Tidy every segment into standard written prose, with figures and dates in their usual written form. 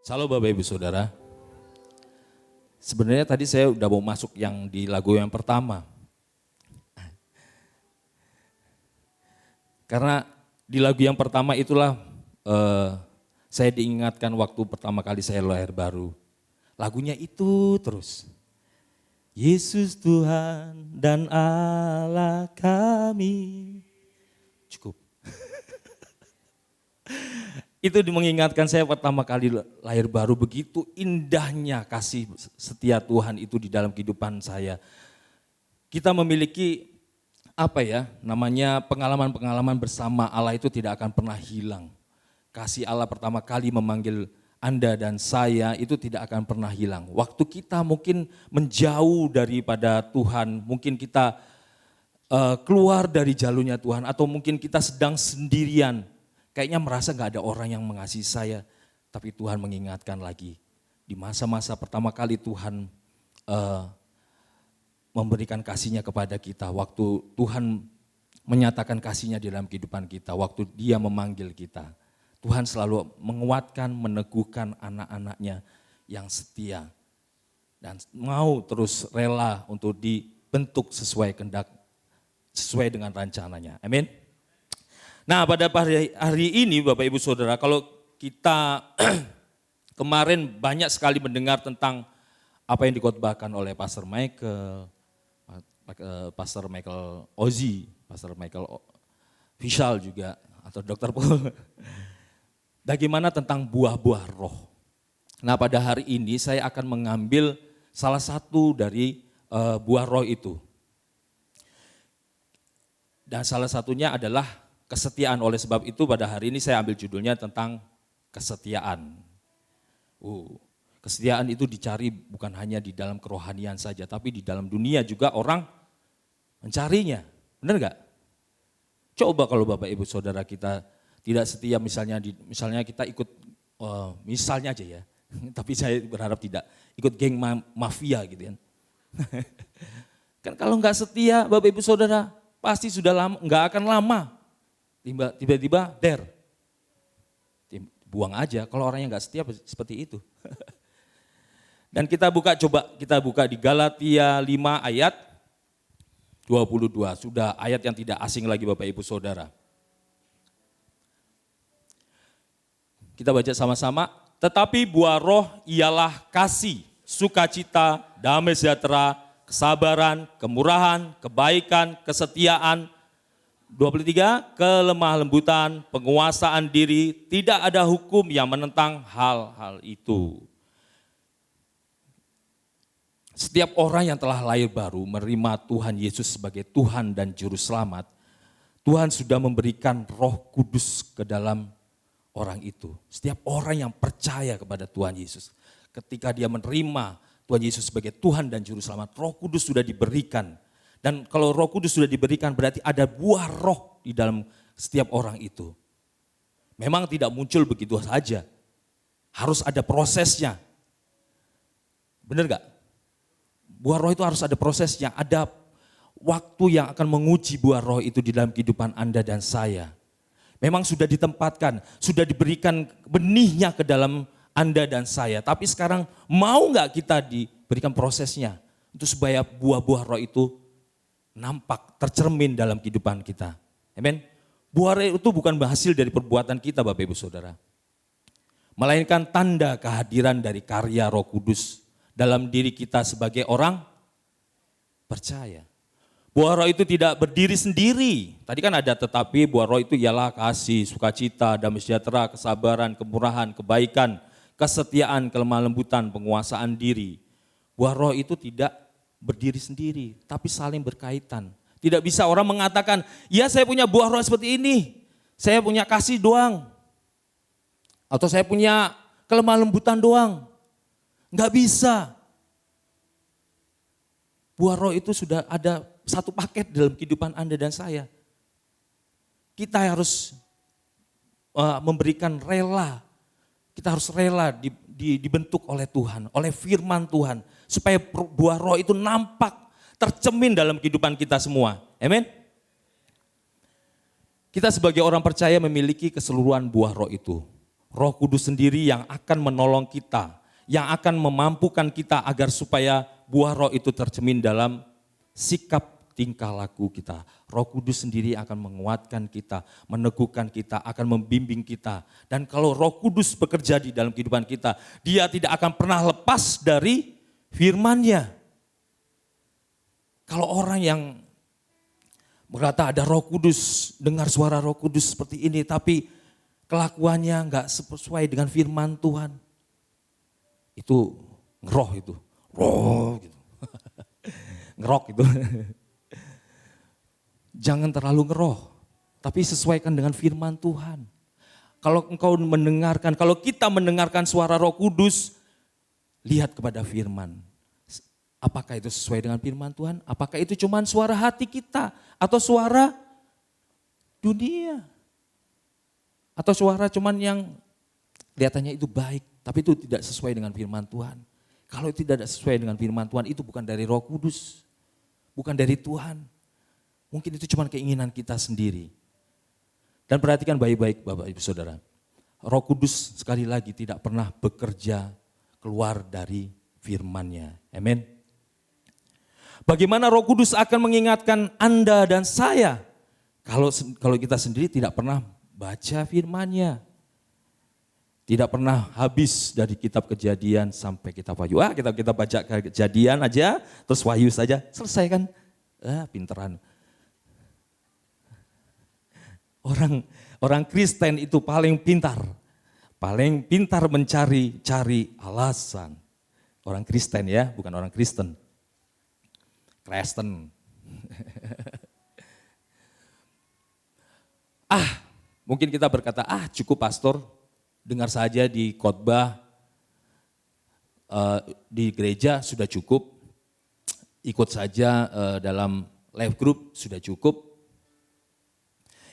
Halo Bapak Ibu Saudara. Sebenarnya tadi saya udah mau masuk yang di lagu yang pertama. Karena di lagu yang pertama itulah saya diingatkan waktu pertama kali saya lahir baru. Lagunya itu terus. Yesus Tuhan dan Allah kami. Cukup. Itu mengingatkan saya pertama kali lahir baru, begitu indahnya kasih setia Tuhan itu di dalam kehidupan saya. Kita memiliki namanya pengalaman-pengalaman bersama Allah itu tidak akan pernah hilang. Kasih Allah pertama kali memanggil Anda dan saya itu tidak akan pernah hilang. Waktu kita mungkin menjauh daripada Tuhan, mungkin kita keluar dari jalurnya Tuhan, atau mungkin kita sedang sendirian. Kayaknya merasa gak ada orang yang mengasihi saya, tapi Tuhan mengingatkan lagi. Di masa-masa pertama kali Tuhan memberikan kasihnya kepada kita, waktu Tuhan menyatakan kasihnya di dalam kehidupan kita, waktu Dia memanggil kita. Tuhan selalu menguatkan, meneguhkan anak-anaknya yang setia. Dan mau terus rela untuk dibentuk sesuai kehendak, sesuai dengan rencananya. Amin. Nah, pada hari ini Bapak Ibu Saudara, kalau kita kemarin banyak sekali mendengar tentang apa yang dikhotbahkan oleh Pastor Michael Ozzy, Pastor Michael Vishal juga, atau Dr. Paul. Bagaimana tentang buah-buah roh. Nah, pada hari ini saya akan mengambil salah satu dari buah roh itu. Dan salah satunya adalah kesetiaan. Oleh sebab itu pada hari ini saya ambil judulnya tentang kesetiaan. Kesetiaan itu dicari bukan hanya di dalam kerohanian saja, tapi di dalam dunia juga orang mencarinya. Benar gak? Coba kalau Bapak Ibu Saudara kita tidak setia, misalnya kita ikut, misalnya aja ya, tapi saya berharap tidak, ikut geng mafia gitu kan. Kan kalau nggak setia Bapak Ibu Saudara, pasti sudah lama, nggak akan lama. Tiba-tiba buang aja kalau orang yang nggak setia seperti itu. Dan kita buka di Galatia 5 ayat 22, sudah ayat yang tidak asing lagi Bapak Ibu Saudara. Kita baca sama-sama, tetapi buah roh ialah kasih, sukacita, damai sejahtera, kesabaran, kemurahan, kebaikan, kesetiaan. 23, kelemah lembutan, penguasaan diri, tidak ada hukum yang menentang hal-hal itu. Setiap orang yang telah lahir baru menerima Tuhan Yesus sebagai Tuhan dan Juru Selamat, Tuhan sudah memberikan Roh Kudus ke dalam orang itu. Setiap orang yang percaya kepada Tuhan Yesus, ketika dia menerima Tuhan Yesus sebagai Tuhan dan Juru Selamat, Roh Kudus sudah diberikan. Dan kalau Roh Kudus sudah diberikan berarti ada buah roh di dalam setiap orang itu. Memang tidak muncul begitu saja. Harus ada prosesnya. Benar gak? Buah roh itu harus ada prosesnya. Ada waktu yang akan menguji buah roh itu di dalam kehidupan Anda dan saya. Memang sudah ditempatkan, sudah diberikan benihnya ke dalam Anda dan saya. Tapi sekarang mau gak kita diberikan prosesnya untuk supaya buah-buah roh itu nampak, tercermin dalam kehidupan kita. Amin. Buah roh itu bukan hasil dari perbuatan kita Bapak Ibu Saudara. Melainkan tanda kehadiran dari karya Roh Kudus dalam diri kita sebagai orang percaya. Buah roh itu tidak berdiri sendiri. Tadi kan ada tetapi buah roh itu ialah kasih, sukacita, damai sejahtera, kesabaran, kemurahan, kebaikan, kesetiaan, kelemah lembutan, penguasaan diri. Buah roh itu tidak berdiri sendiri, tapi saling berkaitan. Tidak bisa orang mengatakan, ya saya punya buah roh seperti ini, saya punya kasih doang. Atau saya punya kelemah lembutan doang. Enggak bisa. Buah roh itu sudah ada satu paket dalam kehidupan Anda dan saya. Kita harus memberikan rela. Kita harus rela dibentuk oleh Tuhan, oleh firman Tuhan. Supaya buah roh itu nampak, tercemin dalam kehidupan kita semua. Amin. Kita sebagai orang percaya memiliki keseluruhan buah roh itu. Roh Kudus sendiri yang akan menolong kita, yang akan memampukan kita agar supaya buah roh itu tercermin dalam sikap tingkah laku kita. Roh Kudus sendiri akan menguatkan kita, meneguhkan kita, akan membimbing kita. Dan kalau Roh Kudus bekerja di dalam kehidupan kita, Dia tidak akan pernah lepas dari firman-Nya. Kalau orang yang berkata ada Roh Kudus, dengar suara Roh Kudus seperti ini, tapi kelakuannya enggak sesuai dengan firman Tuhan, itu ngeroh itu, roh gitu, ngerok itu. Jangan terlalu ngeroh, tapi sesuaikan dengan firman Tuhan. Kalau engkau mendengarkan, kalau kita mendengarkan suara Roh Kudus, lihat kepada firman. Apakah itu sesuai dengan firman Tuhan? Apakah itu cuma suara hati kita? Atau suara dunia? Atau suara cuman yang kelihatannya itu baik, tapi itu tidak sesuai dengan firman Tuhan. Kalau tidak sesuai dengan firman Tuhan, itu bukan dari Roh Kudus. Bukan dari Tuhan. Mungkin itu cuma keinginan kita sendiri. Dan perhatikan baik-baik Bapak Ibu Saudara. Roh Kudus sekali lagi tidak pernah bekerja keluar dari firman-Nya. Amin. Bagaimana Roh Kudus akan mengingatkan Anda dan saya kalau kita sendiri tidak pernah baca firman-Nya. Tidak pernah habis dari kitab Kejadian sampai kitab Wahyu. Kita baca Kejadian aja, terus Wahyu saja, selesai kan? Pinteran. Orang Kristen itu paling pintar mencari alasan. Orang Kristen ya, bukan orang Kristen. Kristen. Mungkin kita berkata, cukup pastor, dengar saja di khotbah di gereja sudah cukup, ikut saja dalam live group sudah cukup,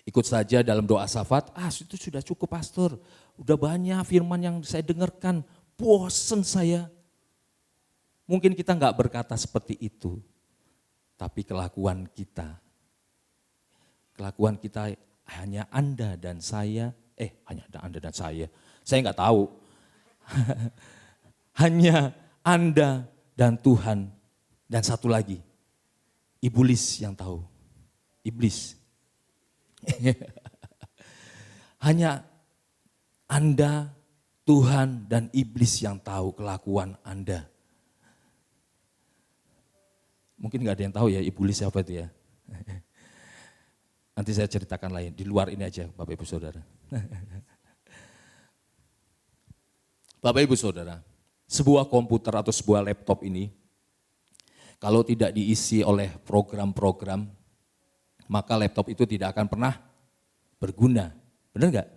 ikut saja dalam doa syafaat, itu sudah cukup pastor, udah banyak firman yang saya dengarkan, bosen saya. Mungkin kita enggak berkata seperti itu, tapi kelakuan kita hanya Anda dan saya, saya enggak tahu. Hanya Anda dan Tuhan dan satu lagi, iblis yang tahu. Iblis. Hanya Anda, Tuhan dan iblis yang tahu kelakuan Anda. Mungkin gak ada yang tahu ya iblis siapa itu ya. Nanti saya ceritakan lain, di luar ini aja Bapak Ibu Saudara. Bapak Ibu Saudara, sebuah komputer atau sebuah laptop ini, kalau tidak diisi oleh program-program, maka laptop itu tidak akan pernah berguna. Benar gak?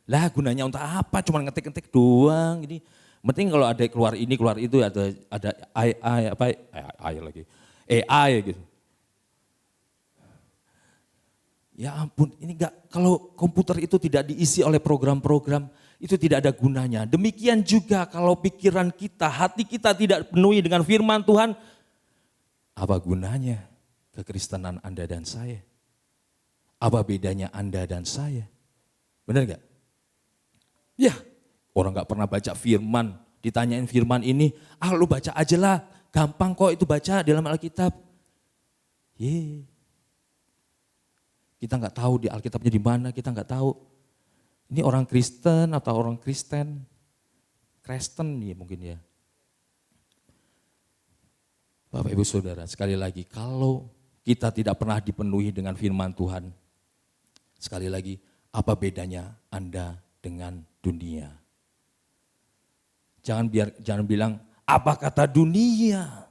Lah gunanya untuk apa? Cuma ngetik-ngetik doang. Ini penting kalau ada keluar ini, keluar itu, ada AI lagi. AI gitu. Ya ampun, ini kalau komputer itu tidak diisi oleh program-program, itu tidak ada gunanya. Demikian juga kalau pikiran kita, hati kita tidak penuhi dengan firman Tuhan, apa gunanya kekristenan Anda dan saya? Apa bedanya Anda dan saya? Benar gak? Ya, orang gak pernah baca firman, ditanyain firman ini, lu baca aja lah. Gampang kok itu baca dalam Alkitab. Kita nggak tahu di Alkitabnya di mana, kita nggak tahu. Ini orang Kristen atau orang Kristen ya mungkin ya. Bapak Ibu Saudara, sekali lagi kalau kita tidak pernah dipenuhi dengan firman Tuhan, sekali lagi apa bedanya Anda dengan dunia? Jangan bilang apa kata dunia,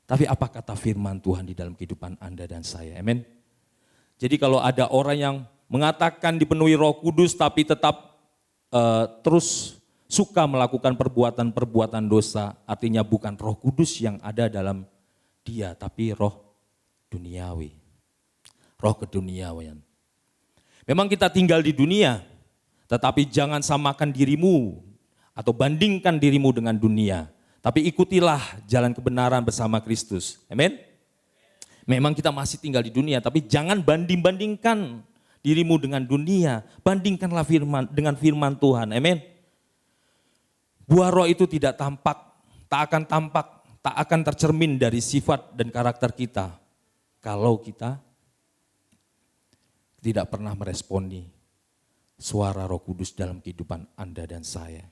tapi apa kata firman Tuhan di dalam kehidupan Anda dan saya. Amin. Jadi kalau ada orang yang mengatakan dipenuhi Roh Kudus tapi tetap terus suka melakukan perbuatan-perbuatan dosa, artinya bukan Roh Kudus yang ada dalam dia, tapi roh duniawi. Roh keduniawian. Memang kita tinggal di dunia, tetapi jangan samakan dirimu atau bandingkan dirimu dengan dunia. Tapi ikutilah jalan kebenaran bersama Kristus. Amin. Memang kita masih tinggal di dunia, tapi jangan banding-bandingkan dirimu dengan dunia, bandingkanlah dengan firman Tuhan. Amin. Buah roh itu tidak tampak, tak akan tercermin dari sifat dan karakter kita kalau kita tidak pernah meresponi suara Roh Kudus dalam kehidupan Anda dan saya.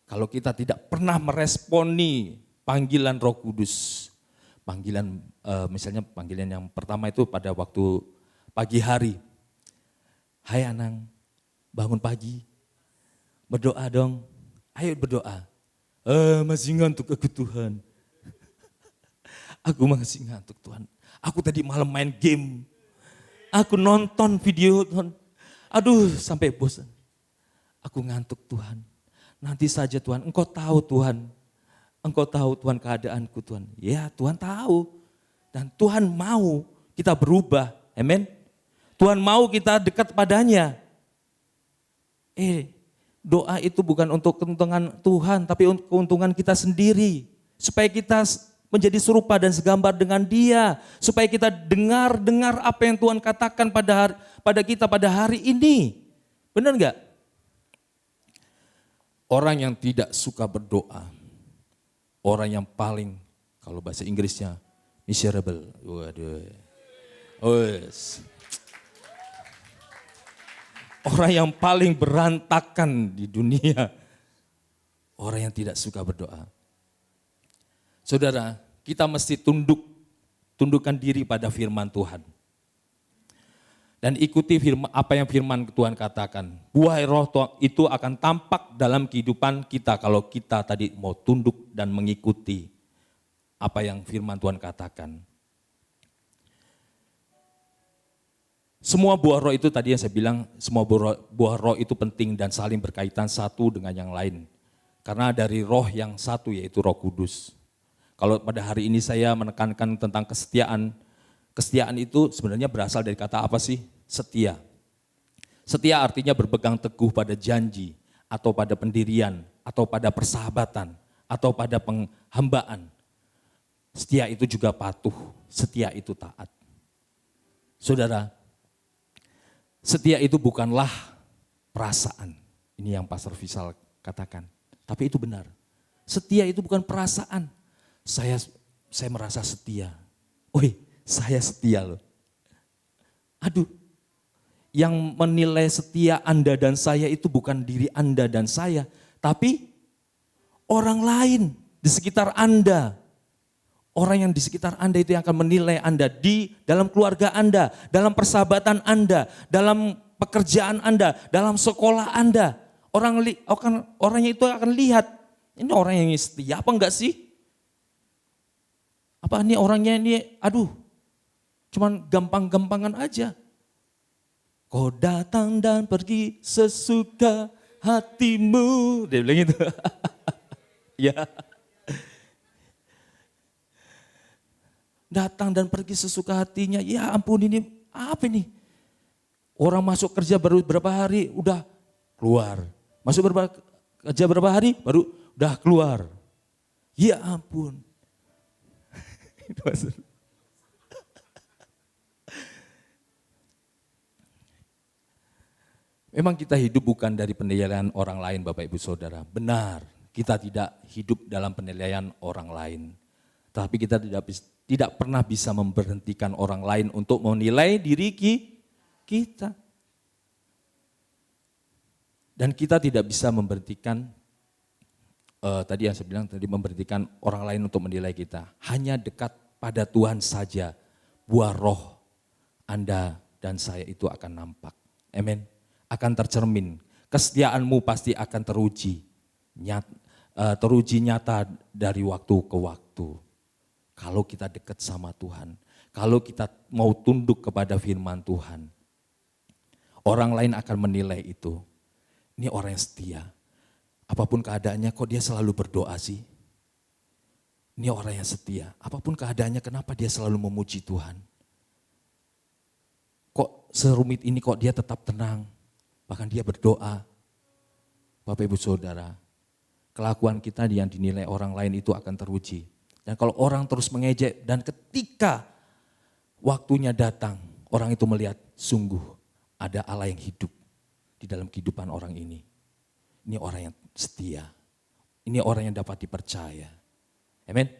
Kalau kita tidak pernah meresponi panggilan Roh Kudus, misalnya panggilan yang pertama itu pada waktu pagi hari. Hai Anang, bangun pagi, berdoa dong, ayo berdoa. Masih ngantuk aku Tuhan. Aku masih ngantuk Tuhan. Aku tadi malam main game. Aku nonton video, Tuhan. Aduh sampai bosan. Aku ngantuk Tuhan. Nanti saja Tuhan, Engkau tahu Tuhan. Engkau tahu Tuhan keadaanku Tuhan. Ya Tuhan tahu. Dan Tuhan mau kita berubah. Amin. Tuhan mau kita dekat padanya. Doa itu bukan untuk keuntungan Tuhan, tapi untuk keuntungan kita sendiri. Supaya kita menjadi serupa dan segambar dengan Dia. Supaya kita dengar apa yang Tuhan katakan pada kita pada hari ini. Benar enggak? Orang yang tidak suka berdoa, orang yang paling, kalau bahasa Inggrisnya, miserable. Waduh. Orang yang paling berantakan di dunia, orang yang tidak suka berdoa. Saudara, kita mesti tundukkan diri pada firman Tuhan. Dan ikuti apa yang firman Tuhan katakan. Buah roh itu akan tampak dalam kehidupan kita kalau kita tadi mau tunduk dan mengikuti apa yang firman Tuhan katakan. Semua buah roh itu tadi yang saya bilang, semua buah roh itu penting dan saling berkaitan satu dengan yang lain. Karena dari roh yang satu yaitu Roh Kudus. Kalau pada hari ini saya menekankan tentang kesetiaan, kesetiaan itu sebenarnya berasal dari kata apa sih? Setia. Setia artinya berpegang teguh pada janji, atau pada pendirian, atau pada persahabatan, atau pada penghambaan. Setia itu juga patuh, setia itu taat. Saudara, setia itu bukanlah perasaan. Ini yang Pastor Visal katakan, tapi itu benar. Setia itu bukan perasaan. Saya merasa setia. Saya setia loh. Aduh, yang menilai setia Anda dan saya itu bukan diri Anda dan saya, tapi orang lain di sekitar Anda. Orang yang di sekitar Anda itu yang akan menilai Anda di dalam keluarga Anda, dalam persahabatan Anda, dalam pekerjaan Anda, dalam sekolah Anda. Orangnya itu akan lihat, ini orang yang setia apa enggak sih? Apa ini orangnya ini, cuman gampang-gampangan aja. Kau datang dan pergi sesuka hatimu. Dia bilang gitu. Ya. Datang dan pergi sesuka hatinya. Ya ampun ini apa ini? Orang masuk kerja baru berapa hari udah keluar. Masuk kerja berapa hari baru udah keluar. Ya ampun. Memang kita hidup bukan dari penilaian orang lain Bapak Ibu Saudara. Benar, kita tidak hidup dalam penilaian orang lain. Tapi kita tidak pernah bisa memberhentikan orang lain untuk menilai diri kita. Dan kita tidak bisa memberhentikan, tadi yang saya bilang tadi, memberhentikan orang lain untuk menilai kita. Hanya dekat pada Tuhan saja buah roh Anda dan saya itu akan nampak. Amin. Akan tercermin. Kesetiaanmu pasti akan teruji nyata dari waktu ke waktu. Kalau kita dekat sama Tuhan, kalau kita mau tunduk kepada firman Tuhan, orang lain akan menilai itu. Ini orang yang setia. Apapun keadaannya kok dia selalu berdoa sih? Ini orang yang setia. Apapun keadaannya kenapa dia selalu memuji Tuhan? Kok serumit ini kok dia tetap tenang? Bahkan dia berdoa. Bapak Ibu Saudara, kelakuan kita yang dinilai orang lain itu akan teruji. Dan kalau orang terus mengejek dan ketika waktunya datang, orang itu melihat sungguh ada Allah yang hidup di dalam kehidupan orang ini. Ini orang yang setia. Ini orang yang dapat dipercaya. Amin.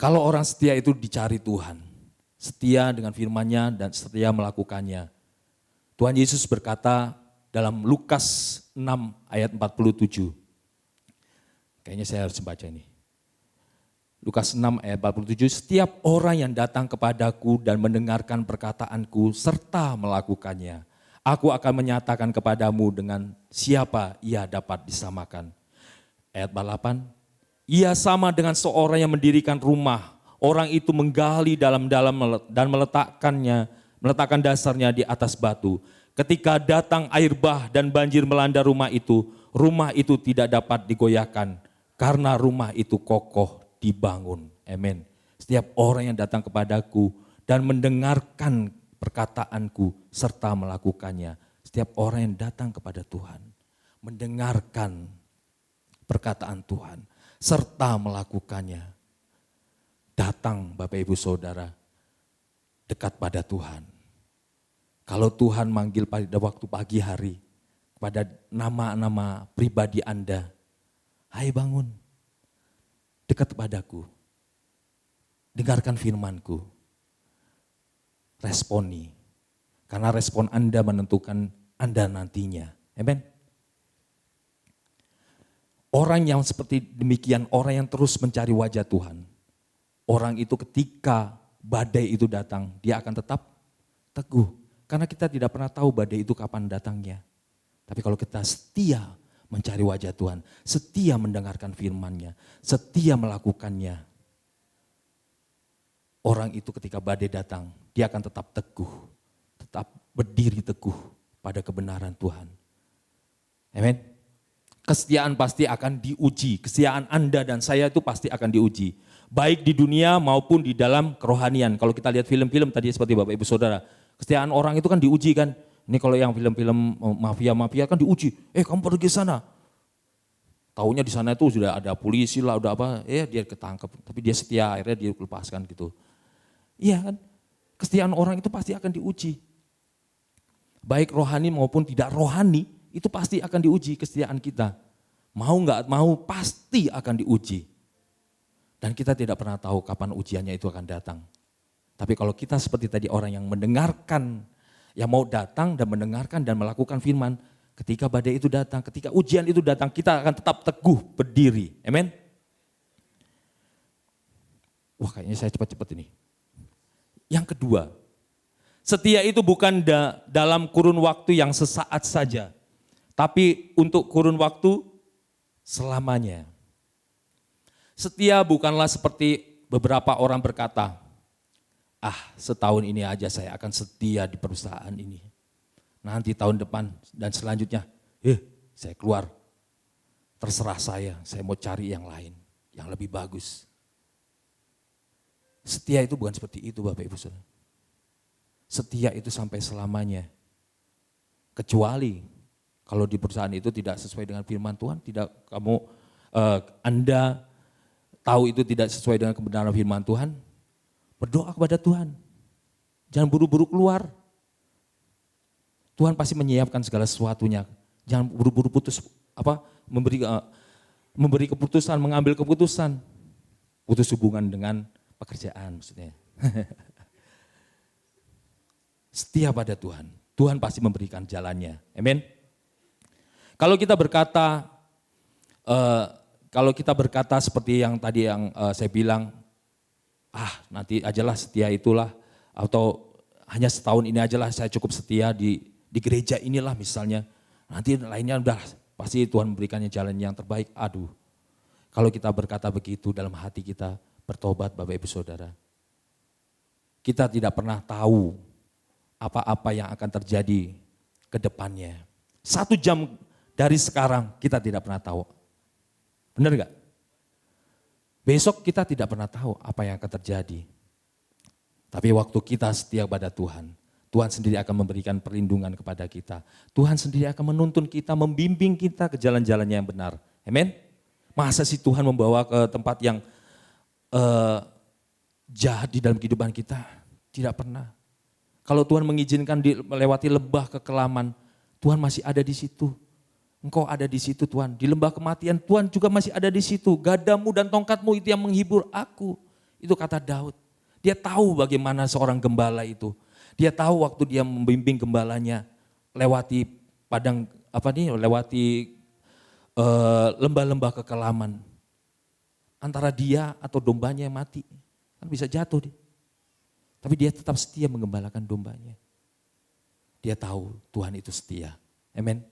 Kalau orang setia itu dicari Tuhan. Setia dengan firman-Nya dan setia melakukannya. Tuhan Yesus berkata dalam Lukas 6 ayat 47. Kayaknya saya harus membaca ini. Lukas 6 ayat 47, setiap orang yang datang kepadaku dan mendengarkan perkataanku serta melakukannya, aku akan menyatakan kepadamu dengan siapa ia dapat disamakan. Ayat 48, ia sama dengan seorang yang mendirikan rumah, orang itu menggali dalam-dalam dan meletakkan dasarnya di atas batu. Ketika datang air bah dan banjir melanda rumah itu tidak dapat digoyahkan karena rumah itu kokoh dibangun. Amin. Setiap orang yang datang kepadaku dan mendengarkan perkataanku serta melakukannya. Setiap orang yang datang kepada Tuhan, mendengarkan perkataan Tuhan serta melakukannya. Datang Bapak Ibu Saudara, dekat pada Tuhan. Kalau Tuhan manggil pada waktu pagi hari, pada nama-nama pribadi Anda, hai bangun, dekat kepadaku, dengarkan firman-Ku, responi. Karena respon Anda menentukan Anda nantinya. Amen. Orang yang seperti demikian, orang yang terus mencari wajah Tuhan, orang itu ketika badai itu datang, dia akan tetap teguh. Karena kita tidak pernah tahu badai itu kapan datangnya. Tapi kalau kita setia mencari wajah Tuhan, setia mendengarkan firman-Nya, setia melakukannya. Orang itu ketika badai datang, dia akan tetap teguh, tetap berdiri teguh pada kebenaran Tuhan. Amin. Kesetiaan pasti akan diuji, kesetiaan Anda dan saya itu pasti akan diuji. Baik di dunia maupun di dalam kerohanian. Kalau kita lihat film-film tadi seperti Bapak Ibu Saudara, kesetiaan orang itu kan diuji kan. Ini kalau yang film-film mafia-mafia kan diuji. Kamu pergi sana. Taunya di sana itu sudah ada polisi lah, udah apa, dia ketangkep. Tapi dia setia, akhirnya dia lepaskan gitu. Iya kan, kesetiaan orang itu pasti akan diuji. Baik rohani maupun tidak rohani, itu pasti akan diuji kesetiaan kita. Mau nggak mau pasti akan diuji. Dan kita tidak pernah tahu kapan ujiannya itu akan datang. Tapi kalau kita seperti tadi orang yang mendengarkan, yang mau datang dan mendengarkan dan melakukan firman, ketika badai itu datang, ketika ujian itu datang, kita akan tetap teguh berdiri. Amin. Wah, kayaknya saya cepat-cepat ini. Yang kedua, setia itu bukan dalam kurun waktu yang sesaat saja, tapi untuk kurun waktu selamanya. Setia bukanlah seperti beberapa orang berkata, setahun ini aja saya akan setia di perusahaan ini. Nanti tahun depan dan selanjutnya, saya keluar. Terserah saya mau cari yang lain, yang lebih bagus. Setia itu bukan seperti itu Bapak Ibu Saudara. Setia itu sampai selamanya. Kecuali kalau di perusahaan itu tidak sesuai dengan firman Tuhan, Anda tahu itu tidak sesuai dengan kebenaran firman Tuhan, berdoa kepada Tuhan. Jangan buru-buru keluar. Tuhan pasti menyiapkan segala sesuatunya. Jangan buru-buru memberi keputusan, mengambil keputusan. Putus hubungan dengan pekerjaan maksudnya. Setia pada Tuhan. Tuhan pasti memberikan jalannya. Amin. Kalau kita berkata seperti yang tadi yang saya bilang, nanti ajalah setia itulah, atau hanya setahun ini ajalah saya cukup setia di gereja inilah misalnya, nanti lainnya udah pasti Tuhan memberikannya jalan yang terbaik. Kalau kita berkata begitu dalam hati kita, bertobat Bapak Ibu Saudara. Kita tidak pernah tahu apa-apa yang akan terjadi ke depannya. 1 jam dari sekarang kita tidak pernah tahu. Benar gak? Besok kita tidak pernah tahu apa yang akan terjadi. Tapi waktu kita setia pada Tuhan, Tuhan sendiri akan memberikan perlindungan kepada kita. Tuhan sendiri akan menuntun kita, membimbing kita ke jalan-jalannya yang benar. Amin. Masa sih Tuhan membawa ke tempat yang jahat di dalam kehidupan kita? Tidak pernah. Kalau Tuhan mengizinkan melewati lembah kekelaman, Tuhan masih ada di situ. Engkau ada di situ Tuhan. Di lembah kematian Tuhan juga masih ada di situ. Gadamu dan tongkatmu itu yang menghibur aku. Itu kata Daud. Dia tahu bagaimana seorang gembala itu. Dia tahu waktu dia membimbing gembalanya lewati lembah-lembah kekelaman. Antara dia atau dombanya yang mati. Kan bisa jatuh dia. Tapi dia tetap setia menggembalakan dombanya. Dia tahu Tuhan itu setia. Amin.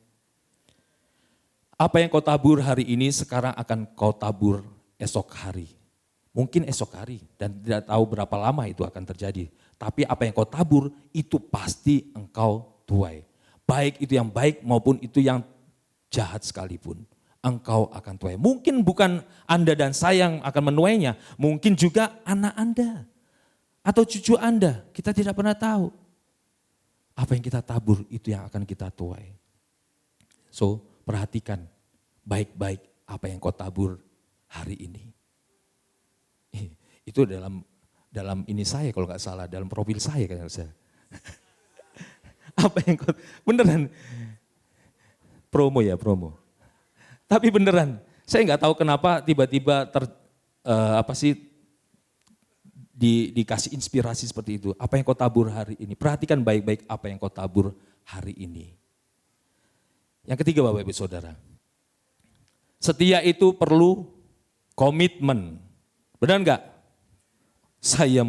Apa yang kau tabur hari ini sekarang akan kau tabur esok hari. Mungkin esok hari dan tidak tahu berapa lama itu akan terjadi. Tapi apa yang kau tabur itu pasti engkau tuai. Baik itu yang baik maupun itu yang jahat sekalipun. Engkau akan tuai. Mungkin bukan Anda dan saya yang akan menuainya. Mungkin juga anak Anda. Atau cucu Anda, kita tidak pernah tahu. Apa yang kita tabur itu yang akan kita tuai. So, perhatikan baik-baik apa yang kau tabur hari ini. Itu dalam ini saya kalau nggak salah, dalam profil saya kan saya. Apa yang kau, beneran, promo. Tapi beneran, saya nggak tahu kenapa tiba-tiba dikasih inspirasi seperti itu. Apa yang kau tabur hari ini? Perhatikan baik-baik apa yang kau tabur hari ini. Yang ketiga Bapak Ibu Saudara. Setia itu perlu komitmen. Benar enggak? Saya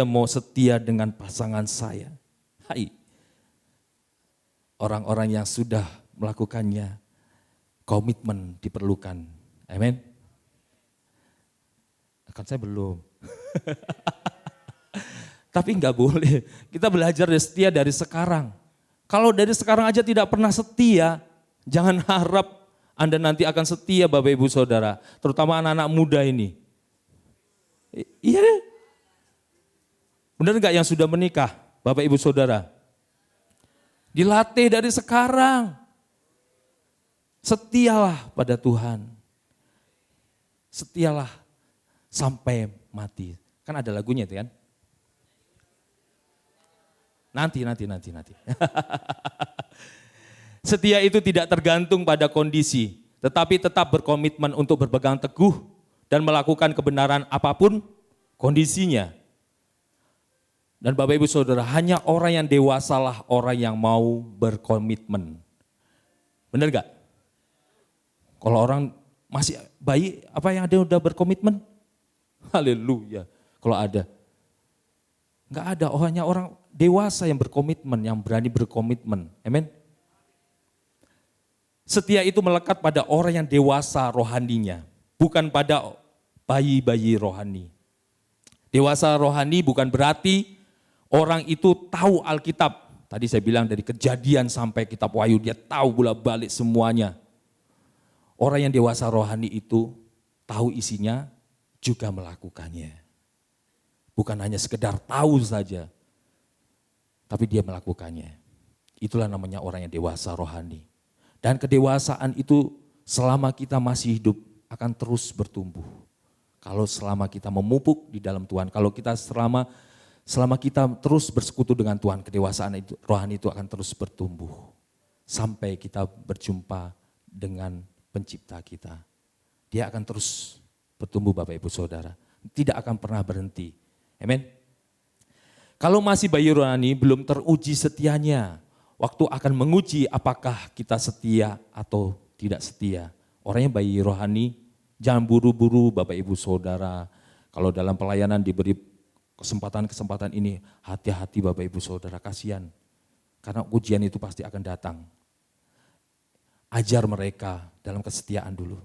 mau setia dengan pasangan saya. Hai. Orang-orang yang sudah melakukannya, komitmen diperlukan. Amin. Kan saya belum. Tapi enggak boleh. Kita belajar setia dari sekarang. Kalau dari sekarang aja tidak pernah setia, jangan harap Anda nanti akan setia Bapak Ibu Saudara. Terutama anak-anak muda ini. Iya deh. Benar enggak yang sudah menikah Bapak Ibu Saudara? Dilatih dari sekarang. Setialah pada Tuhan. Setialah sampai mati. Kan ada lagunya itu kan? Nanti. Setia itu tidak tergantung pada kondisi, tetapi tetap berkomitmen untuk berpegang teguh dan melakukan kebenaran apapun kondisinya. Dan Bapak Ibu Saudara, hanya orang yang dewasalah orang yang mau berkomitmen. Benar gak? Kalau orang masih bayi, apa yang ada udah berkomitmen? Haleluya, kalau ada. Enggak ada, hanya orang dewasa yang berkomitmen, yang berani berkomitmen. Amin. Setia itu melekat pada orang yang dewasa rohaninya, bukan pada bayi-bayi rohani. Dewasa rohani bukan berarti orang itu tahu Alkitab. Tadi saya bilang dari Kejadian sampai kitab Wahyu, dia tahu bolak-balik semuanya. Orang yang dewasa rohani itu tahu isinya, juga melakukannya. Bukan hanya sekedar tahu saja, tapi dia melakukannya. Itulah namanya orang yang dewasa rohani. Dan kedewasaan itu selama kita masih hidup akan terus bertumbuh. Kalau selama kita memupuk di dalam Tuhan, kalau kita selama kita terus bersekutu dengan Tuhan, kedewasaan itu, rohani itu akan terus bertumbuh. Sampai kita berjumpa dengan pencipta kita. Dia akan terus bertumbuh Bapak Ibu Saudara. Tidak akan pernah berhenti. Amin. Kalau masih bayi rohani belum teruji setianya, waktu akan menguji apakah kita setia atau tidak setia. Orangnya bayi rohani, jangan buru-buru Bapak Ibu Saudara. Kalau dalam pelayanan diberi kesempatan-kesempatan ini, hati-hati Bapak Ibu Saudara, kasihan. Karena ujian itu pasti akan datang. Ajar mereka dalam kesetiaan dulu.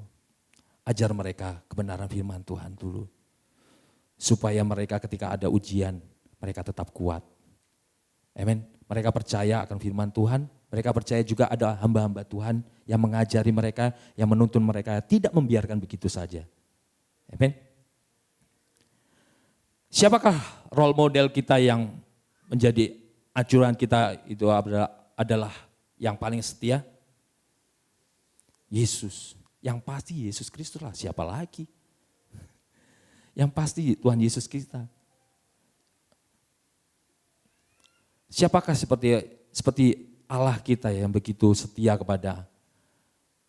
Ajar mereka kebenaran firman Tuhan dulu. Supaya mereka ketika ada ujian, mereka tetap kuat. Amin. Mereka percaya akan firman Tuhan, mereka percaya juga ada hamba-hamba Tuhan yang mengajari mereka, yang menuntun mereka, tidak membiarkan begitu saja. Amin. Siapakah role model kita yang menjadi acuan kita itu adalah yang paling setia? Yesus. Yang pasti Yesus Kristus lah, siapa lagi? Yang pasti Tuhan Yesus kita. Siapakah seperti Allah kita yang begitu setia kepada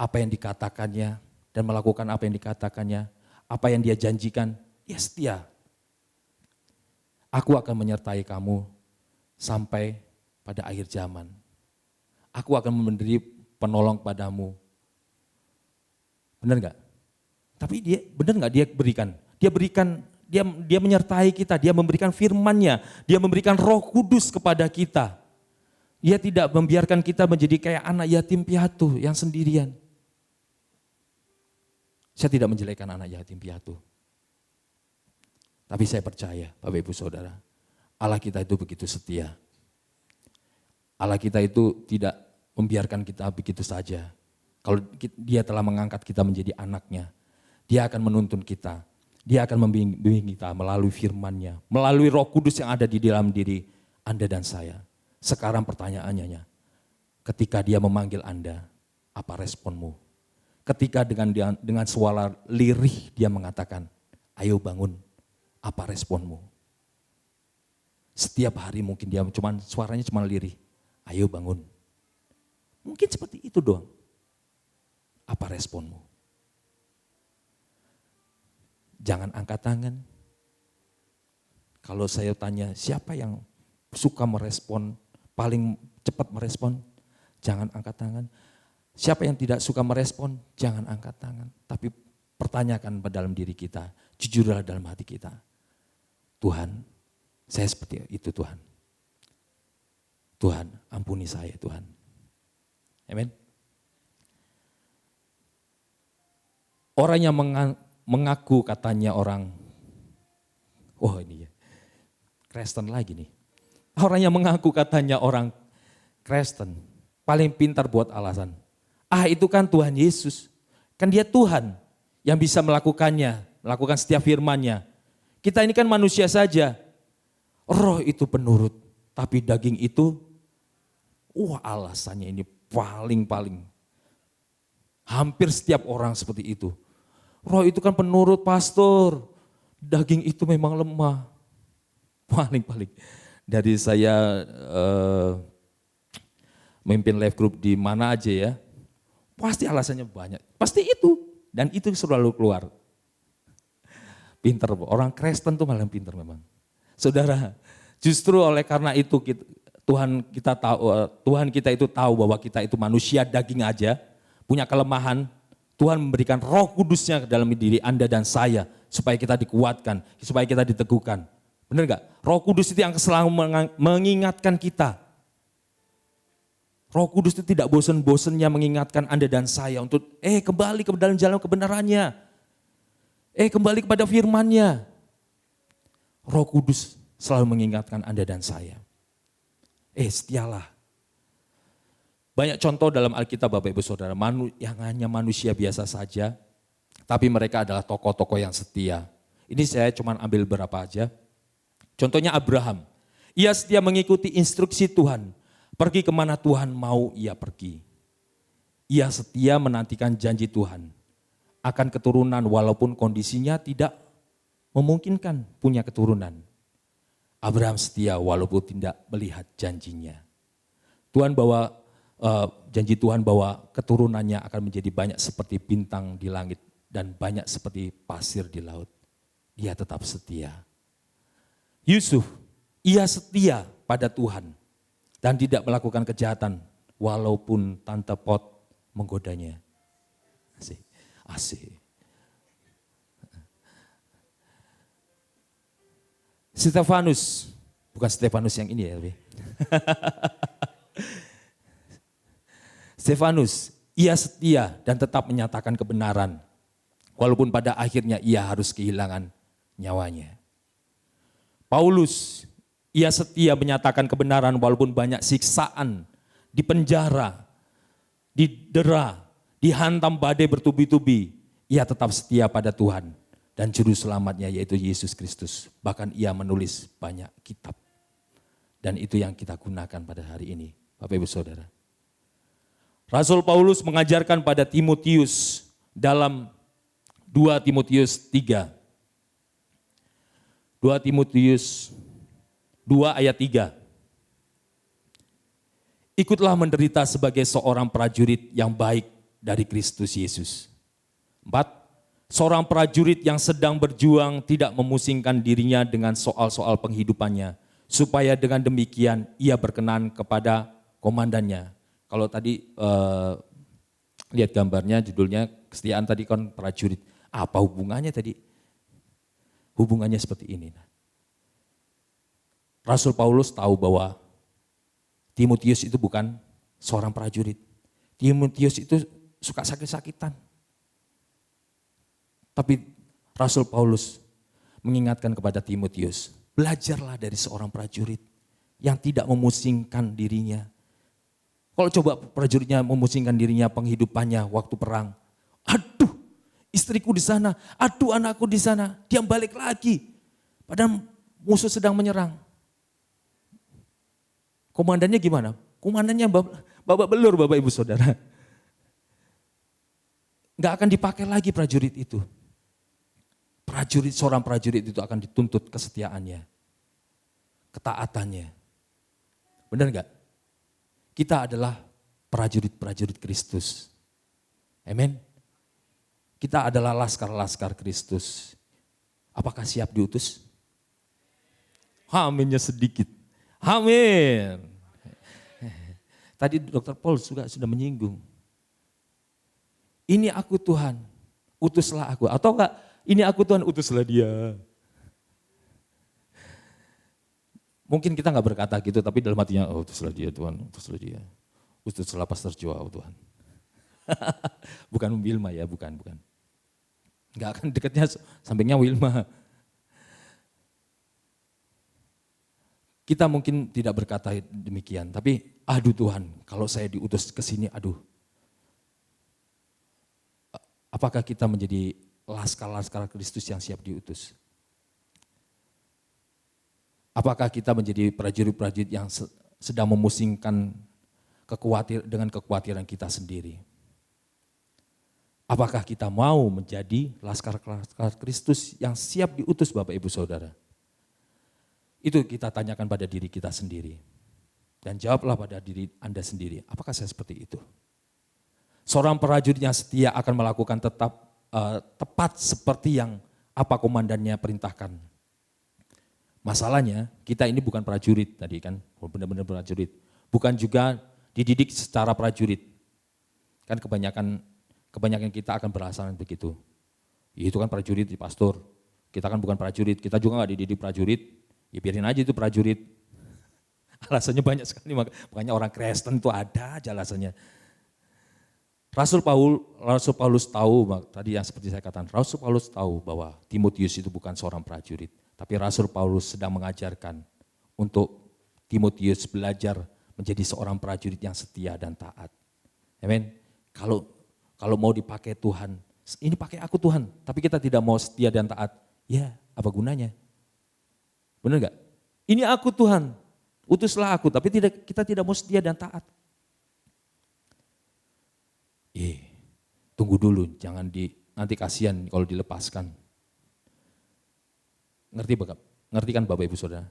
apa yang dikatakannya dan melakukan apa yang dikatakannya, apa yang dia janjikan, ya setia. Aku akan menyertai kamu sampai pada akhir zaman. Aku akan memberi penolong padamu. Benar enggak? Tapi dia benar enggak dia berikan? Dia menyertai kita, dia memberikan firman-Nya, dia memberikan Roh Kudus kepada kita. Dia tidak membiarkan kita menjadi kayak anak yatim piatu yang sendirian. Saya tidak menjelekkan anak yatim piatu. Tapi saya percaya, Bapak Ibu Saudara, Allah kita itu begitu setia. Allah kita itu tidak membiarkan kita begitu saja. Kalau dia telah mengangkat kita menjadi anaknya, dia akan menuntun kita. Dia akan membimbing kita melalui firman-Nya, melalui Roh Kudus yang ada di dalam diri Anda dan saya. Sekarang pertanyaannya, ketika dia memanggil Anda, apa responmu? Ketika dengan suara lirih dia mengatakan, ayo bangun, apa responmu? Setiap hari mungkin dia suaranya cuma lirih, ayo bangun. Mungkin seperti itu doang. Apa responmu? Jangan angkat tangan. Kalau saya tanya siapa yang suka merespon, paling cepat merespon, jangan angkat tangan. Siapa yang tidak suka merespon, jangan angkat tangan. Tapi pertanyakan dalam diri kita, jujurlah dalam hati kita. Tuhan, saya seperti itu Tuhan. Tuhan, ampuni saya Tuhan. Amin. Orang yang mengaku katanya orang, oh ini ya, Kristen lagi nih. Orang yang mengaku katanya orang Kristen, paling pintar buat alasan. Itu kan Tuhan Yesus, kan dia Tuhan yang bisa melakukannya, melakukan setiap firman-Nya. Kita ini kan manusia saja, roh itu penurut, tapi daging itu, alasannya ini paling. Hampir setiap orang seperti itu. Roh itu kan penurut pastor, daging itu memang lemah. Paling. Dari saya memimpin life group di mana aja ya, pasti alasannya banyak. Pasti itu, dan itu selalu keluar. Pinter, orang Kristen tuh malah pinter memang. Saudara, justru oleh karena itu Tuhan kita itu tahu bahwa kita itu manusia daging aja, punya kelemahan. Tuhan memberikan Roh Kudus-Nya dalam diri Anda dan saya supaya kita dikuatkan, supaya kita diteguhkan. Benar enggak? Roh Kudus itu yang selalu mengingatkan kita. Roh Kudus itu tidak bosan-bosannya mengingatkan Anda dan saya untuk kembali ke dalam jalan kebenarannya. Kembali kepada firman-Nya. Roh Kudus selalu mengingatkan Anda dan saya. Setialah. Banyak contoh dalam Alkitab Bapak Ibu Saudara, yang hanya manusia biasa saja, tapi mereka adalah tokoh-tokoh yang setia. Ini saya cuma ambil beberapa aja. Contohnya Abraham, ia setia mengikuti instruksi Tuhan, pergi kemana Tuhan mau ia pergi. Ia setia menantikan janji Tuhan, akan keturunan walaupun kondisinya tidak memungkinkan punya keturunan. Abraham setia walaupun tidak melihat janjinya. Janji Tuhan bahwa keturunannya akan menjadi banyak seperti bintang di langit dan banyak seperti pasir di laut. Dia tetap setia. Yusuf, ia setia pada Tuhan dan tidak melakukan kejahatan walaupun tante Pot menggodanya. Asik. Stefanus, bukan Stefanus yang ini ya. Stefanus, ia setia dan tetap menyatakan kebenaran, walaupun pada akhirnya ia harus kehilangan nyawanya. Paulus, ia setia menyatakan kebenaran walaupun banyak siksaan, dipenjara, didera, dihantam badai bertubi-tubi, ia tetap setia pada Tuhan dan juru selamatnya yaitu Yesus Kristus. Bahkan ia menulis banyak kitab. Dan itu yang kita gunakan pada hari ini, Bapak Ibu Saudara. Rasul Paulus mengajarkan pada Timotius dalam 2 Timotius 3. 2 Timotius 2 ayat 3. Ikutlah menderita sebagai seorang prajurit yang baik dari Kristus Yesus. 4. Seorang prajurit yang sedang berjuang tidak memusingkan dirinya dengan soal-soal penghidupannya, supaya dengan demikian ia berkenan kepada komandannya. Kalau tadi lihat gambarnya, judulnya kesetiaan tadi kan prajurit. Apa hubungannya tadi? Hubungannya seperti ini. Rasul Paulus tahu bahwa Timotius itu bukan seorang prajurit. Timotius itu suka sakit-sakitan. Tapi Rasul Paulus mengingatkan kepada Timotius, belajarlah dari seorang prajurit yang tidak memusingkan dirinya. Kalau coba prajuritnya memusingkan dirinya penghidupannya waktu perang. Aduh, istriku di sana, aduh anakku di sana, dia balik lagi. Padahal musuh sedang menyerang. Komandannya gimana? Komandannya babak belur Bapak Ibu Saudara. Enggak akan dipakai lagi prajurit itu. Seorang prajurit itu akan dituntut kesetiaannya, ketaatannya. Benar enggak? Kita adalah prajurit-prajurit Kristus. Amin. Kita adalah laskar-laskar Kristus. Apakah siap diutus? Aminnya sedikit. Amin. Tadi Dr. Paul sudah menyinggung. Ini aku Tuhan, utuslah aku. Atau enggak, ini aku Tuhan, utuslah dia. Mungkin kita enggak berkata gitu, tapi dalam hatinya, oh utuslah dia Tuhan, utuslah dia. Utuslah Pastor Joa, oh Tuhan. Bukan Wilma ya, bukan. Enggak akan dekatnya sampingnya Wilma. Kita mungkin tidak berkata demikian, tapi aduh Tuhan, kalau saya diutus ke sini, aduh. Apakah kita menjadi laskar-laskar Kristus yang siap diutus? Apakah kita menjadi prajurit-prajurit yang sedang memusingkan dengan kekhawatiran kita sendiri? Apakah kita mau menjadi laskar-laskar Kristus yang siap diutus Bapak Ibu Saudara? Itu kita tanyakan pada diri kita sendiri. Dan jawablah pada diri Anda sendiri, apakah saya seperti itu? Seorang prajurit yang setia akan melakukan tepat seperti yang apa komandannya perintahkan. Masalahnya kita ini bukan prajurit tadi kan, benar-benar prajurit. Bukan juga dididik secara prajurit. Kan kebanyakan kita akan beralasan begitu. Itu kan prajurit di pastor, kita kan bukan prajurit, kita juga nggak dididik prajurit. Ya biarin aja itu prajurit. Alasannya banyak sekali, makanya orang Kristen itu ada aja alasannya. Rasul Paulus tahu, tadi yang seperti saya katakan, Rasul Paulus tahu bahwa Timotius itu bukan seorang prajurit. Tapi Rasul Paulus sedang mengajarkan untuk Timotius belajar menjadi seorang prajurit yang setia dan taat. Amin. Kalau mau dipakai Tuhan, ini pakai aku Tuhan, tapi kita tidak mau setia dan taat, ya apa gunanya? Benar enggak? Ini aku Tuhan, utuslah aku, tapi kita tidak mau setia dan taat. Tunggu dulu, nanti kasihan kalau dilepaskan. Ngerti kan Bapak Ibu Saudara?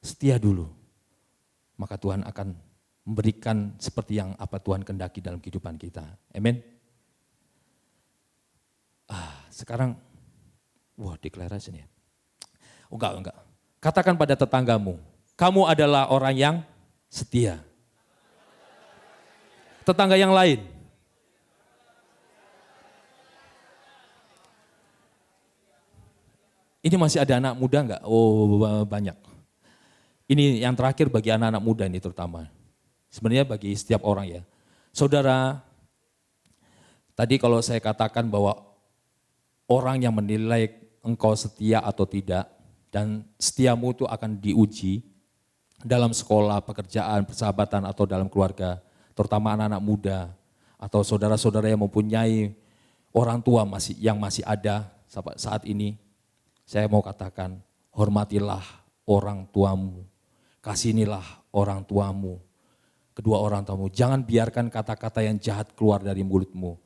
Setia dulu, maka Tuhan akan memberikan seperti yang apa Tuhan kehendaki dalam kehidupan kita. Amin. Sekarang, deklarasi nih. Enggak. Katakan pada tetanggamu, kamu adalah orang yang setia. Tetangga yang lain. Ini masih ada anak muda enggak? Oh banyak. Ini yang terakhir bagi anak-anak muda ini terutama. Sebenarnya bagi setiap orang ya. Saudara, tadi kalau saya katakan bahwa orang yang menilai engkau setia atau tidak, dan setiamu itu akan diuji dalam sekolah, pekerjaan, persahabatan atau dalam keluarga, terutama anak-anak muda atau saudara-saudara yang mempunyai orang tua yang masih ada saat ini. Saya mau katakan, hormatilah orang tuamu, kasihanilah orang tuamu, kedua orang tuamu. Jangan biarkan kata-kata yang jahat keluar dari mulutmu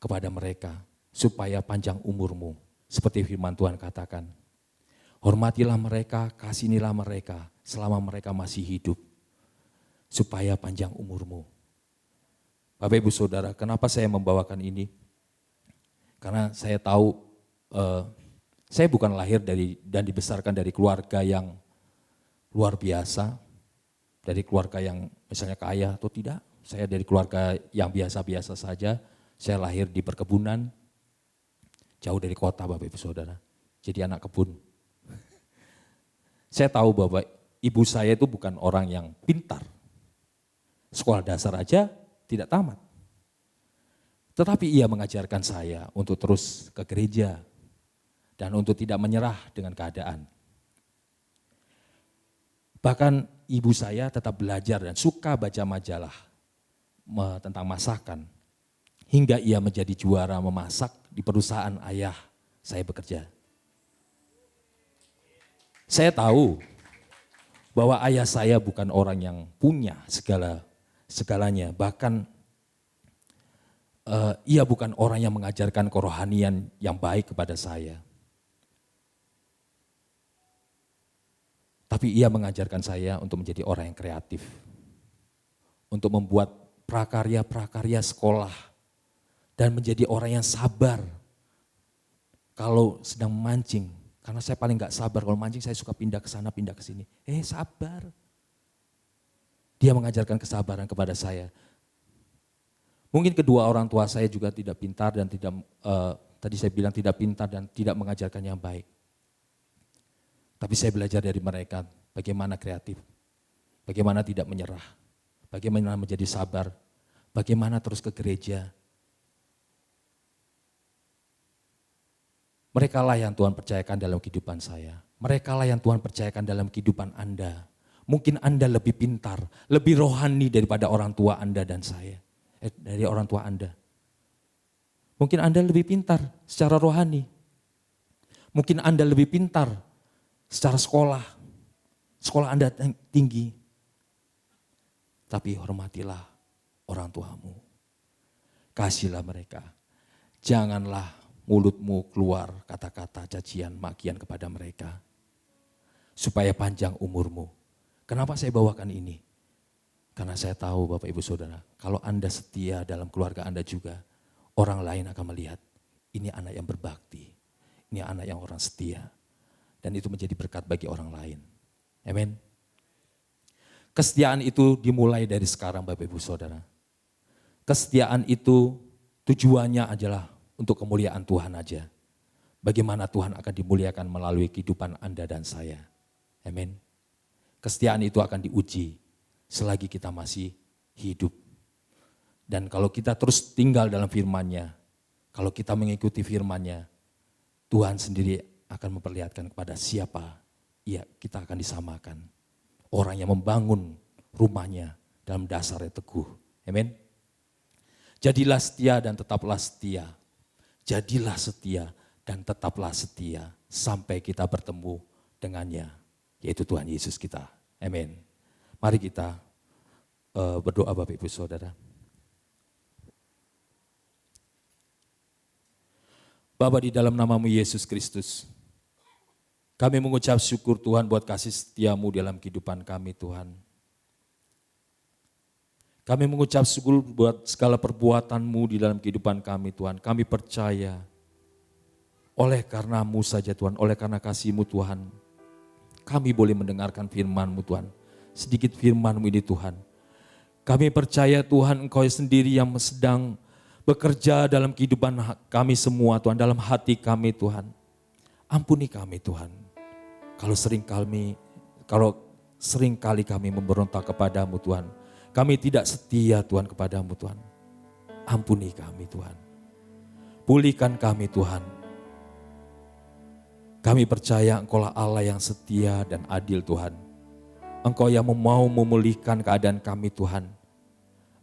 kepada mereka, supaya panjang umurmu, seperti firman Tuhan katakan. Hormatilah mereka, kasihanilah mereka selama mereka masih hidup. supaya panjang umurmu. Bapak Ibu Saudara, kenapa saya membawakan ini? Karena saya tahu saya bukan lahir dari dan dibesarkan dari keluarga yang luar biasa, dari keluarga yang misalnya kaya atau tidak. Saya dari keluarga yang biasa-biasa saja. Saya lahir di perkebunan, jauh dari kota Bapak Ibu Saudara. Jadi anak kebun. Saya tahu bahwa ibu saya itu bukan orang yang pintar. Sekolah dasar aja tidak tamat. Tetapi ia mengajarkan saya untuk terus ke gereja dan untuk tidak menyerah dengan keadaan. Bahkan ibu saya tetap belajar dan suka baca majalah tentang masakan. Hingga ia menjadi juara memasak di perusahaan ayah saya bekerja. Saya tahu bahwa ayah saya bukan orang yang punya segalanya. Bahkan ia bukan orang yang mengajarkan kerohanian yang baik kepada saya. Tapi ia mengajarkan saya untuk menjadi orang yang kreatif. Untuk membuat prakarya-prakarya sekolah. Dan menjadi orang yang sabar kalau sedang memancing. Karena saya paling gak sabar, kalau mancing saya suka pindah ke sana, pindah ke sini. Sabar. Dia mengajarkan kesabaran kepada saya. Mungkin kedua orang tua saya juga tidak pintar dan tidak, tadi saya bilang tidak pintar dan tidak mengajarkan yang baik. Tapi saya belajar dari mereka bagaimana kreatif, bagaimana tidak menyerah, bagaimana menjadi sabar, bagaimana terus ke gereja. Mereka lah yang Tuhan percayakan dalam kehidupan saya. Mereka lah yang Tuhan percayakan dalam kehidupan Anda. Mungkin Anda lebih pintar, lebih rohani daripada orang tua Anda dan saya. Dari orang tua Anda. Mungkin Anda lebih pintar secara rohani. Mungkin Anda lebih pintar secara sekolah. Sekolah Anda tinggi. Tapi hormatilah orang tuamu. Kasihlah mereka. Janganlah mulutmu keluar kata-kata cacian makian kepada mereka. Supaya panjang umurmu. Kenapa saya bawakan ini? Karena saya tahu Bapak Ibu Saudara, kalau Anda setia dalam keluarga Anda juga, orang lain akan melihat, ini anak yang berbakti, ini anak yang orang setia. Dan itu menjadi berkat bagi orang lain. Amin. Kesetiaan itu dimulai dari sekarang Bapak Ibu Saudara. Kesetiaan itu tujuannya adalah untuk kemuliaan Tuhan aja. Bagaimana Tuhan akan dimuliakan melalui kehidupan Anda dan saya. Amin. Kesetiaan itu akan diuji selagi kita masih hidup. Dan kalau kita terus tinggal dalam firman-Nya, kalau kita mengikuti firman-Nya, Tuhan sendiri akan memperlihatkan kepada siapa kita akan disamakan. Orang yang membangun rumahnya dalam dasar yang teguh. Amin. Jadilah setia dan tetaplah setia. Jadilah setia dan tetaplah setia sampai kita bertemu dengannya, yaitu Tuhan Yesus kita. Amin. Mari kita berdoa Bapak Ibu Saudara. Bapa, di dalam namamu Yesus Kristus, kami mengucap syukur Tuhan buat kasih setiamu dalam kehidupan kami Tuhan. Kami mengucap syukur buat segala perbuatanmu di dalam kehidupan kami Tuhan. Kami percaya oleh karenamu saja Tuhan, oleh karena kasih-Mu Tuhan, kami boleh mendengarkan firman-Mu Tuhan. Sedikit firman-Mu ini Tuhan. Kami percaya Tuhan Engkau sendiri yang sedang bekerja dalam kehidupan kami semua Tuhan, dalam hati kami Tuhan. Ampuni kami Tuhan. Kalau sering kali kami memberontak kepadamu Tuhan. Kami tidak setia Tuhan kepadamu Tuhan. Ampuni kami Tuhan. Pulihkan kami Tuhan. Kami percaya Engkau lah Allah yang setia dan adil Tuhan. Engkau yang mau memulihkan keadaan kami Tuhan.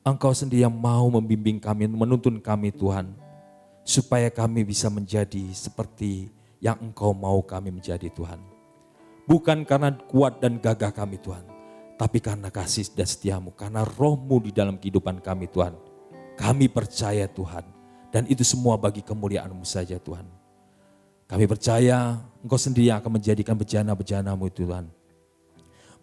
Engkau sendiri yang mau membimbing kami, menuntun kami Tuhan. Supaya kami bisa menjadi seperti yang Engkau mau kami menjadi Tuhan. Bukan karena kuat dan gagah kami Tuhan. Tapi karena kasih dan setiamu, karena roh-Mu di dalam kehidupan kami Tuhan. Kami percaya Tuhan. Dan itu semua bagi kemuliaan-Mu saja Tuhan. Kami percaya Engkau sendiri yang akan menjadikan bejana-bejana-Mu Tuhan.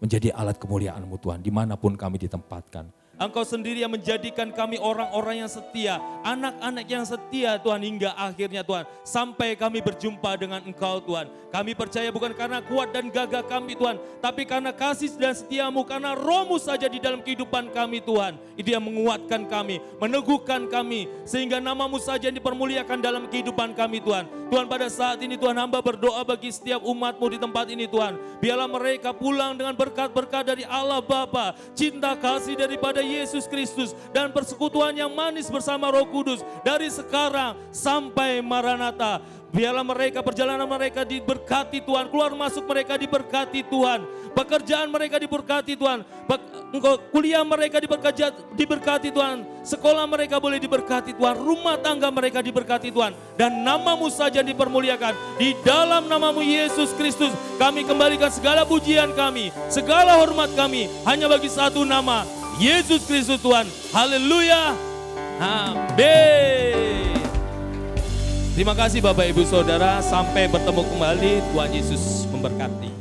menjadi alat kemuliaan-Mu Tuhan, dimanapun kami ditempatkan. Engkau sendiri yang menjadikan kami orang-orang yang setia, anak-anak yang setia Tuhan, hingga akhirnya Tuhan, sampai kami berjumpa dengan Engkau Tuhan. Kami percaya bukan karena kuat dan gagah kami Tuhan, tapi karena kasih dan setia-Mu, karena Roh-Mu saja di dalam kehidupan kami Tuhan. Itu yang menguatkan kami, meneguhkan kami, sehingga nama-Mu saja yang dipermuliakan dalam kehidupan kami Tuhan. Tuhan, pada saat ini Tuhan, hamba berdoa bagi setiap umat-Mu di tempat ini Tuhan. Biarlah mereka pulang dengan berkat-berkat dari Allah Bapa, cinta kasih daripada Yesus Kristus, dan persekutuan yang manis bersama Roh Kudus dari sekarang sampai Maranatha. Biarlah mereka, perjalanan mereka diberkati Tuhan, keluar masuk mereka diberkati Tuhan, pekerjaan mereka diberkati Tuhan, kuliah mereka diberkati Tuhan, sekolah mereka boleh diberkati Tuhan, rumah tangga mereka diberkati Tuhan, dan nama-Mu saja dipermuliakan. Di dalam nama-Mu Yesus Kristus, kami kembalikan segala pujian kami, segala hormat kami hanya bagi satu nama, Yesus Kristus Tuhan. Haleluya. Amin. Terima kasih Bapak Ibu Saudara, sampai bertemu kembali. Tuhan Yesus memberkati.